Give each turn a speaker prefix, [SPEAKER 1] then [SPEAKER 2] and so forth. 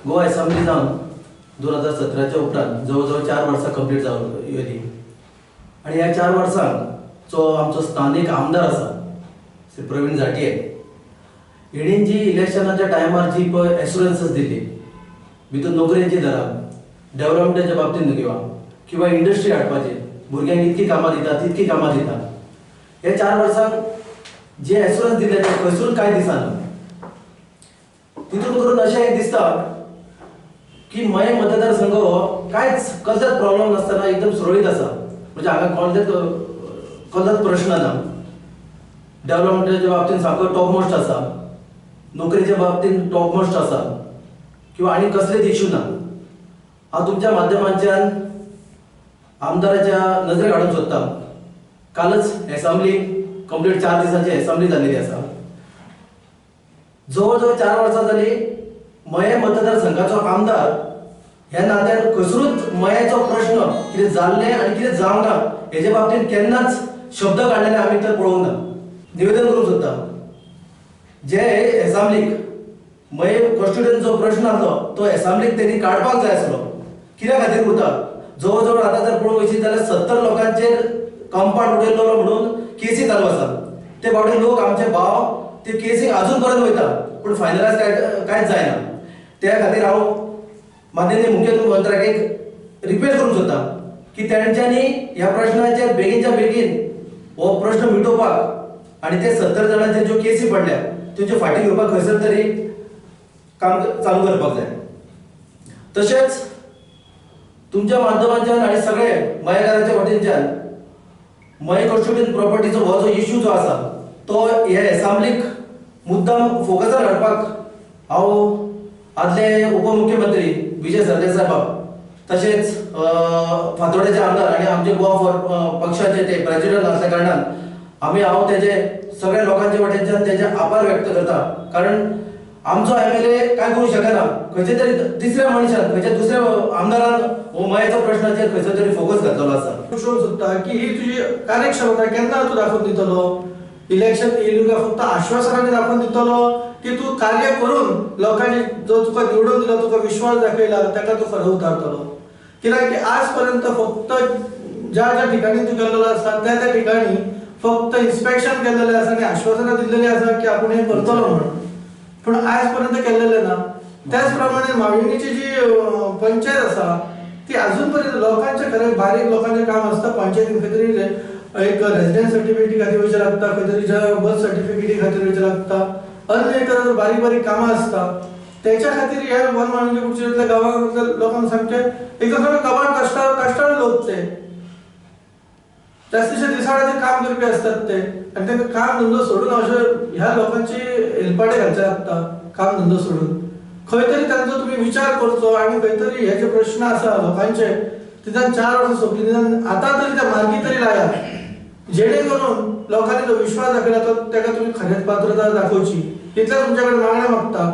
[SPEAKER 1] Goa assembly जावन 2017च्या उपरांत जवळजवळ 4 वर्सां कंप्लीट जाली आणि ह्या 4 वर्सांक जो आमचो स्थानिक आमदार आसा श्री प्रवीण जाटये हेणीन जी इलेक्शनाच्या टायमार जी पळय एश्युरन्स दिली भितर नोकऱ्यांची दरां डेव्हलपमेंटाच्या बाबतींत किंवा इंडस्ट्री हाडपाची भुरग्यांक इतकी कामां दिता तितकी कामां दिता हे 4 वर्सांक जे एश्युरन्स दिले ते खंयसून कांय दिसना तितून करून अशें एक दिसता की मये मतदारसंघ हो कांयच कसलेच प्रॉब्लेम नासतना एकदम सुरळीत आसा म्हणजे हांगा कसलेच प्रश्न ना डेव्हलपमेंटाच्या बाबतींत सामको टॉप मोस्ट आसा नोकरीच्या बाबतींत टॉप मोस्ट आसा किंवा आनी कसलेच इश्यू ना हांव तुमच्या माध्यमांच्यान आमदाराच्या नजरेक हाडूंक सोदतां कालच असेंब्ली कंप्लीट 4 दिसांची असेंब्ली जाल्ली आसा जवळजवळ 4 वर्सां जाली मये मतदारसंघाचो आमदार ह्या नात्यान खंयसरूच मयेचो प्रश्न कितें जाल्लें आनी कितें जावंक ना हेजे बाबतींत केन्नाच शब्द काडलेले आमी तर पळोवंक ना निवेदन करूंक सोदता जे असेंब्लीक मये कॉन्स्टिट्युएंसीचो प्रश्न आसलो तो असेंब्लीक तेणी काडपाक जाय आसलो कित्या खातीर उरता जवळजवळ आतां जर पळोवंक वयशीत जाल्यार 70 लोकांचेर कंपाउंड उडयल्लो म्हणून केसी चालू आसा ते फावटी लोक आमचे भाव ते केसीक अजून पर्यंत वयता पूण फायनलायज कांयच जायना त्या खातीर हांव माननीय मुख्यमंत्र्याक एक रिक्वेस्ट करूंक सोदतां की तेंच्यांनी ह्या प्रश्नाचेर बेगीनच्या बेगीन हो प्रश्न मिटोवपाक आनी ते 70 जाणांचे ज्यो केसी पडल्या तेंच्यो फाटीं घेवपाक खंयसर तरी काम चालू करपाक जाय तशेंच तुमच्या माध्यमांच्यान आनी सगळे मयेकारांच्या वटेनच्यान मये कॉन्स्टिट्युएंसी प्रॉपर्टीचो हो जो इश्यू जो आसा तो हे असेंब्लीक मुद्दाम फोकसार हाडपाक हांव आदले उपमुख्यमंत्री विजय सरदेसाय बाब तशेंच फातोड्याचे आमदार आनी आमचे गोवा पक्षाचे ते प्रेसिडेंट आसल्या कारणान हांव तेजे सगळ्या लोकांचे वटेनच्यान तेजे आभार व्यक्त करता कारण आमचो एमएलए काय करूं शकना खंयचे तरी तिसऱ्या मनशान खंयच्या दुसऱ्या आमदारान हो मयेचो प्रश्नाचेर खंयचो तरी फोकस घातलेलो आसा
[SPEAKER 2] विश्वास सोदता की ही तुजी कार्यक्षमता केन्ना तूं दाखोवन दितलो इलेक्शन येयल्लो काय फक्त आश्वासनांनी दाखोवन दितलो की तूं कार्य करून लोकांनी जो तुका निवडून दिलो तुका विश्वास दाखयला ताका तूं खरो उतारतलो कित्याक की आज पर्यंत फक्त ज्या ज्या ठिकाणी तूं गेल्लो आसा त्या ठिकाणी फक्त इन्स्पेक्शन केलेलें आसा आनी आश्वासनां दिल्लेली आसा की आपूण हें करतलो म्हणून पूण आज पर्यंत केल्लेलें ना त्याच प्रमाणे माविणीची जी पंचायत आसा ती अजून पर्यंत लोकांचे खरें बारीक लोकांचे काम आसता पंचायतीन खंय तरी एक रेसिडेंस सर्टिफिकेटी खातीर वयचें लागता खंय तरी बर्थ सर्टिफिकेटी खातीर वयचें लागता अन्य एक बारीक बारीक कामां आसता तेच्या खातीर हे वन माविणी कुडचड्यातल्या गांवांतल्या लोकांक सामकें एकदम सगळे कबाड कश्टाळू लोक ते जास्तीचे दिसाळ्याचे काम करपी असतात ते आणि तांकां काम धंदो सोडून अशें ह्या लोकांची हेलपाटे घालचे लागता काम धंदो सोडून खंय तरी तांचो तुमी विचार करचो आनी खंय तरी हे जे प्रश्न आसा लोकांचे निदान 4 वर्सां सोंपली निदान आतां तरी त्या मार्गी तरी लायात जेणे करून लोकांनी जो विश्वास दाखयला तो ताका तुमी खरेंच पात्रता दाखोवची इतलें तुमचे कडेन मागणें मागता